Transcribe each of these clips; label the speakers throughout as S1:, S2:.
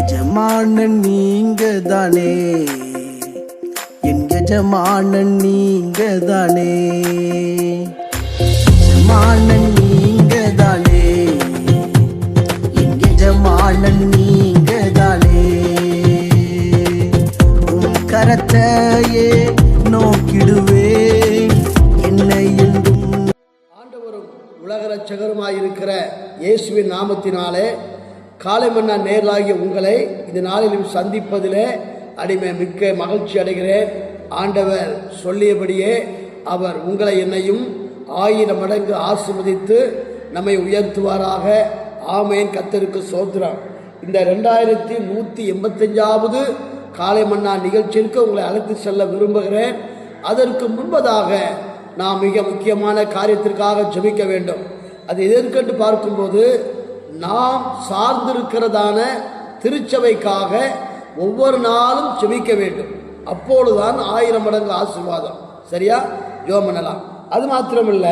S1: எஜமானன் நீங்க தானே, என் எஜமானன் நீங்க தானே, எஜமானன் நீங்க தானே, என் எஜமானன் நீங்க தானே. உன் கரத்தையே நோக்கிடுவேன் என்னை என்றும்.
S2: ஆண்டவரும் உலக இரட்சகருமாயிருக்கிற இயேசுவின் நாமத்தினாலே காலை மன்னா நேராகிய உங்களை இந்த நாளிலும் சந்திப்பதிலே அடிமை மிக்க மகிழ்ச்சி அடைகிறேன். ஆண்டவர் சொல்லியபடியே அவர் உங்களை என்னையும் 1000 மடங்கு ஆசீர்வதித்து நம்மை உயர்த்துவாராக. ஆமேன். கர்த்தருக்கு ஸ்தோத்திரம். இந்த 2185வது காலை மன்னா நிகழ்ச்சிக்கு உங்களை அழைத்து செல்ல விரும்புகிறேன். அதற்கு முன்பதாக நாம் மிக முக்கியமான காரியத்திற்காக ஜெபிக்க வேண்டும். அது எதற்கென்று பார்க்கும்போது, நாம் சார்ந்திருக்கிறதான திருச்சபைக்காக ஒவ்வொரு நாளும் ஜெபிக்க வேண்டும். அப்பொழுதுதான் 1000 மடங்கு ஆசீர்வாதம். சரியா? ஜெபம் பண்ணலாம். அது மாத்திரமல்ல,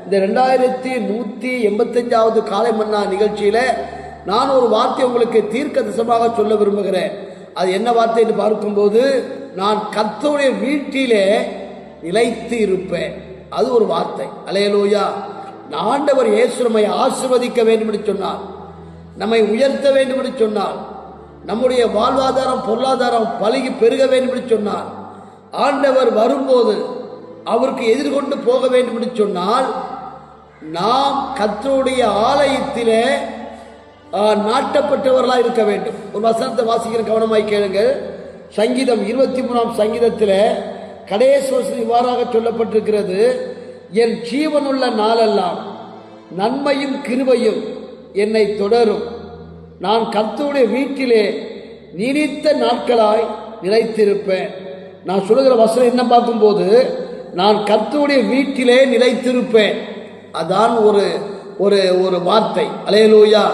S2: இந்த 2185வது காலை மன்னா நிகழ்ச்சியில நான் ஒரு வார்த்தை உங்களுக்கு தீர்க்க தரிசனமாக சொல்ல விரும்புகிறேன். அது என்ன வார்த்தை என்று பார்க்கும்போது, நான் கர்த்தருடைய வீட்டிலே நிலைத்து இருப்பேன். அது ஒரு வார்த்தை. அல்லேலூயா. ஆண்டவர் இயேசு நம்மை ஆசீர்வதிக்க வேண்டும் என்று சொன்னார், நம்மை உயர்த்த வேண்டும் என்று சொன்னார், நம்முடைய வாழ்வாதாரம் பொருளாதாரம் பலுகி பெருக வேண்டும் என்று சொன்னார். ஆண்டவர் வரும்போது அவருக்கு எதிர்கொண்டு போக வேண்டும் என்று சொன்னால், நாம் கர்த்தருடைய ஆலயத்திலே நாட்டப்பட்டவர்களாக இருக்க வேண்டும். ஒரு வசனத்தை வாசிக்கிற கவனமாய் கேளுங்கள். சங்கீதம் 23ஆம் சங்கீதத்தில் கடைசி வசனம் இவ்வாறாக சொல்லப்பட்டிருக்கிறது, என் ஜீவனுள்ள நாளெல்லாம் நன்மையும் கிருபையும் என்னை தொடரும், நான் கர்த்தருடைய வீட்டிலே நீடித்த நாட்களாய் நிலைத்திருப்பேன். நான் சொல்லுகிற வசனம் என்ன பார்க்கும்போது, நான் கர்த்தருடைய வீட்டிலே நிலைத்திருப்பேன். அதான் ஒரு ஒரு ஒரு வார்த்தை. அல்லேலூயா.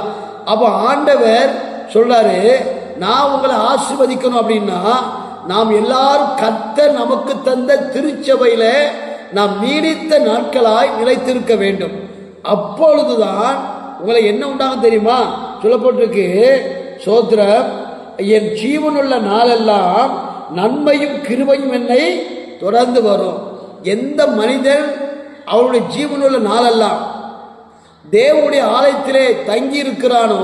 S2: அப்போ ஆண்டவர் சொல்றாரு, நான் உங்களை ஆசீர்வதிக்கணும் அப்படின்னா நாம் எல்லாரும் கர்த்தர் நமக்கு தந்த திருச்சபையில நாம் நீடித்த நாட்களாய் நிலைத்திருக்க வேண்டும். அப்பொழுதுதான் உங்களை என்ன உண்டாகும் தெரியுமா? சொல்லப்பட்டிருக்கு, சோத்திரம், என் ஜீவனுள்ள நாளெல்லாம் நன்மையும் கிருபையும் என்னை தொடர்ந்து வரும். எந்த மனிதன் அவனுடைய ஜீவனுள்ள நாளெல்லாம் தேவனுடைய ஆலயத்திலே தங்கி இருக்கிறானோ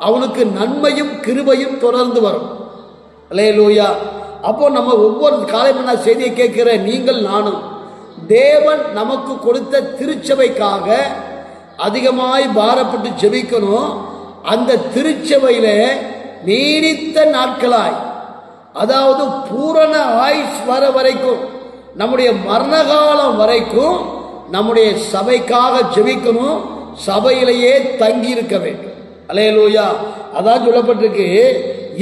S2: அவனுக்கு நன்மையும் கிருபையும் தொடர்ந்து வரும். அல்லேலூயா. அப்போ நம்ம ஒவ்வொரு காலை மன்னா செய்தியை கேட்கிற நீங்கள் நானும் தேவன் நமக்கு கொடுத்த திருச்சபைக்காக அதிகமாய் பாரப்பட்டு ஜெபிக்கணும். அந்த திருச்சபையில நீடித்த நாட்களாய், அதாவது பூரண ஆயுஷ் வர வரைக்கும், நம்முடைய மரணகாலம் வரைக்கும் நம்முடைய சபைக்காக ஜெபிக்கணும். சபையிலேயே தங்கி இருக்க வேண்டும். அல்லேலூயா. அதான் சொல்லப்பட்டிருக்கு,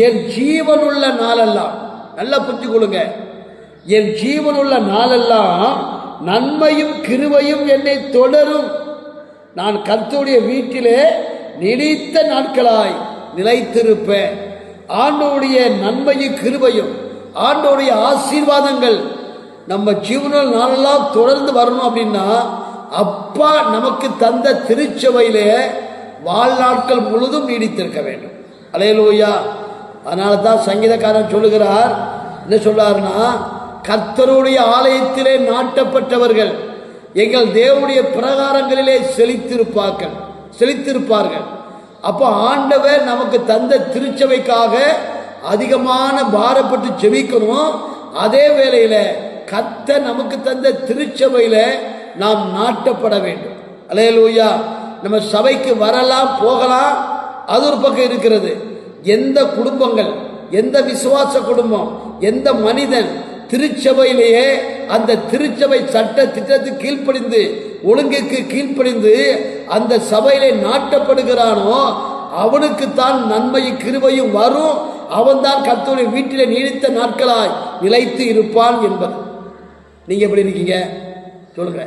S2: என் ஜீவனுள்ள நாளெல்லாம், நல்லா புரிஞ்சு கொள்ளுங்க, என் ஜீவனுள்ள நாளெல்லாம் நன்மையும் கிருபையும் என்னை தொடரும், நான் கர்த்தருடைய வீட்டிலே நீடித்த நாட்களாய் நிலைத்திருப்பேன். ஆண்டவருடைய நன்மையும் கிருபையும் ஆண்டவருடைய ஆசீர்வாதங்கள் நம்ம ஜீவனுள்ள நாளெல்லாம் தொடர்ந்து வரணும் அப்படின்னா, அப்பா நமக்கு தந்த திருச்சபையிலே வாழ்நாட்கள் முழுதும் நீடித்திருக்க வேண்டும். அல்லேலூயா. அதனால தான் சங்கீதக்காரன் சொல்லுகிறார், என்ன சொல்றாருன்னா, கர்த்தருடைய ஆலயத்திலே நாட்டப்பட்டவர்கள் எங்கள் தேவனுடைய பிரகாரங்களிலே செழித்திருப்பார்கள். அப்போ ஆண்டவர் நமக்கு தந்த திருச்சபைக்காக அதிகமான பாரப்பட்டு ஜெபிக்கணும். அதே வேளையில கர்த்தர் நமக்கு தந்த திருச்சபையில நாம் நாட்டப்பட வேண்டும். அல்லேலூயா. நம்ம சபைக்கு வரலாம் போகலாம், அது ஒரு பக்கம் இருக்கிறது. எந்த குடும்பங்கள், எந்த விசுவாச குடும்பம், எந்த மனிதன் திருச்சபையிலேயே அந்த திருச்சபை சட்ட திட்டத்துக்கு கீழ்ப்படிந்து, ஒழுங்குக்கு கீழ்ப்படிந்து அந்த சபையிலே நாட்டப்படுகிறானோ அவனுக்குத்தான் நன்மையும் கிருபையும் வரும். அவன்தான் கர்த்தருடைய வீட்டிலே நீடித்த நாட்களாய் நிலைத்து இருப்பான் என்பது. நீங்க எப்படி இருக்கீங்க சொல்லுங்க.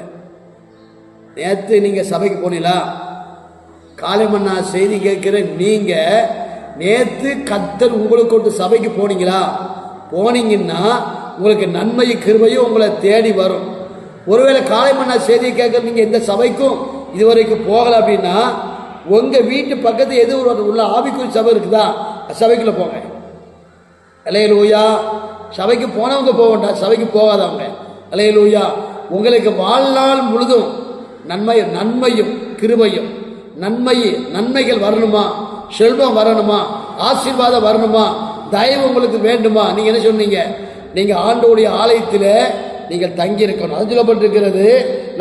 S2: நேற்று நீங்க சபைக்கு போனீங்களா? காலை மன்னா செய்தி கேட்கிற நீங்க நேற்று கர்த்தர் உங்களுக்கு கொண்டு சபைக்கு போனீங்களா? போனீங்கன்னா உங்களுக்கு நன்மையும் கிருபையும் உங்களை தேடி வரும். ஒருவேளை காலை மன்னா செய்தியை கேட்க நீங்க எந்த சபைக்கும் இதுவரைக்கும் போகல அப்படின்னா, உங்க வீட்டு பக்கத்து எது உள்ள ஆவிக்குரிய சபை இருக்குதா? சபைக்குள்ள போங்க. அல்லேலூயா. சபைக்கு போனவங்க போக வேண்டாம், சபைக்கு போகாதவங்க. அல்லேலூயா. உங்களுக்கு வாழ்நாள் முழுதும் நன்மையும் கிருபையும் நன்மைகள் வரணுமா, செல்வம் வரணுமா, ஆசீர்வாதம் வரணுமா, தயவு உங்களுக்கு வேண்டுமா, நீங்க என்ன சொன்னீங்க? நீங்க ஆண்டவருடைய ஆலயத்தில் நீங்கள் தங்கி இருக்கணும். அது சொல்லப்பட்டிருக்கிறது,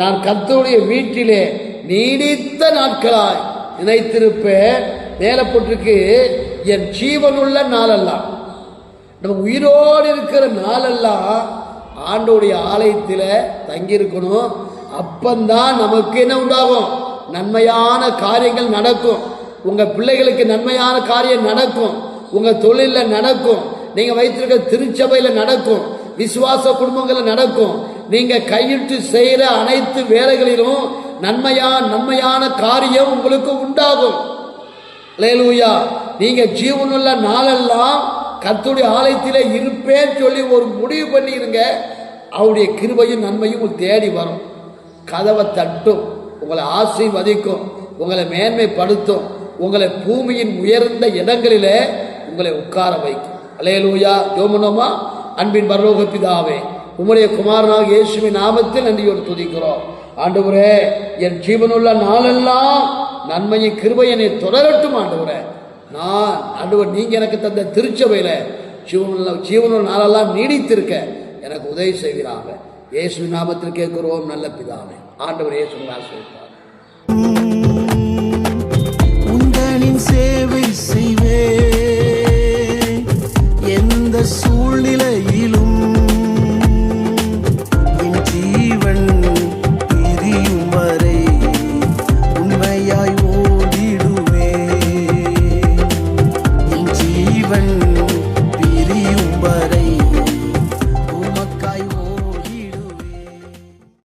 S2: நான் கர்த்தருடைய வீட்டிலே நீடித்த நாட்களாய் நினைத்திருப்பேன். மேலப்பட்டிருக்கு, என் ஜீவனுள்ள நாளெல்லாம், நம்ம உயிரோடு இருக்கிற நாளெல்லாம் ஆண்டவருடைய ஆலயத்தில் தங்கியிருக்கணும். அப்பந்தான் நமக்கு என்ன உண்டாகும்? நன்மையான காரியங்கள் நடக்கும். உங்க பிள்ளைகளுக்கு நன்மையான காரியம் நடக்கும், உங்க தொழிலில் நடக்கும், நீங்க வைத்திருக்க திருச்சபையில் நடக்கும், விசுவாச குடும்பங்களில் நடக்கும். நீங்க கையிட்டு செய்யற அனைத்து வேலைகளிலும் நன்மையான காரியம் உங்களுக்கு உண்டாகும். அல்லேலூயா. நீங்க ஜீவனுள்ள நாளெல்லாம் கர்த்தருடைய ஆலயத்திலே இருப்பேன்னு சொல்லி ஒரு முடிவு பண்ணிருங்க. அவருடைய கிருபையும் நன்மையும் உங்களுக்கு தேடி வரும், கதவை தட்டும், உங்களை ஆசீர்வதிக்கும், உங்களை மேன்மைப்படுத்தும், உங்களை பூமியின் உயர்ந்த இடங்களிலே உங்களை உட்கார வைக்கும். அல்லேலூயா. ஜெபமனோமா. அன்பின் பரலோக பிதாவே, உம்முடைய குமாரனாக இயேசுவின் நாமத்தில் நன்றியோடு துதிக்கிறோம். ஆண்டவரே, என் ஜீவனுள்ள நாளெல்லாம் நன்மையின் கிருபை என்னை தொடரட்டும். ஆண்டவரே, நான் ஆண்டவர் நீங்க எனக்கு தந்த திருச்சபையில ஜீவனுள்ள நாளெல்லாம் நீடித்திருக்க எனக்கு உதவி செய்கிறாங்க. இயேசுவின் நாமத்தில் கேட்கிறோம் நல்ல பிதாவே. ஆண்டவர் இயேசுவின் ஆசீர்வதிப்பார்.
S1: உந்தனின் சேவை செய்வே, எந்த சூழ்நிலையிலும் என் ஜீவன் பிரியும் வரை உண்மையாய் ஓடிடுவே. என் ஜீவன்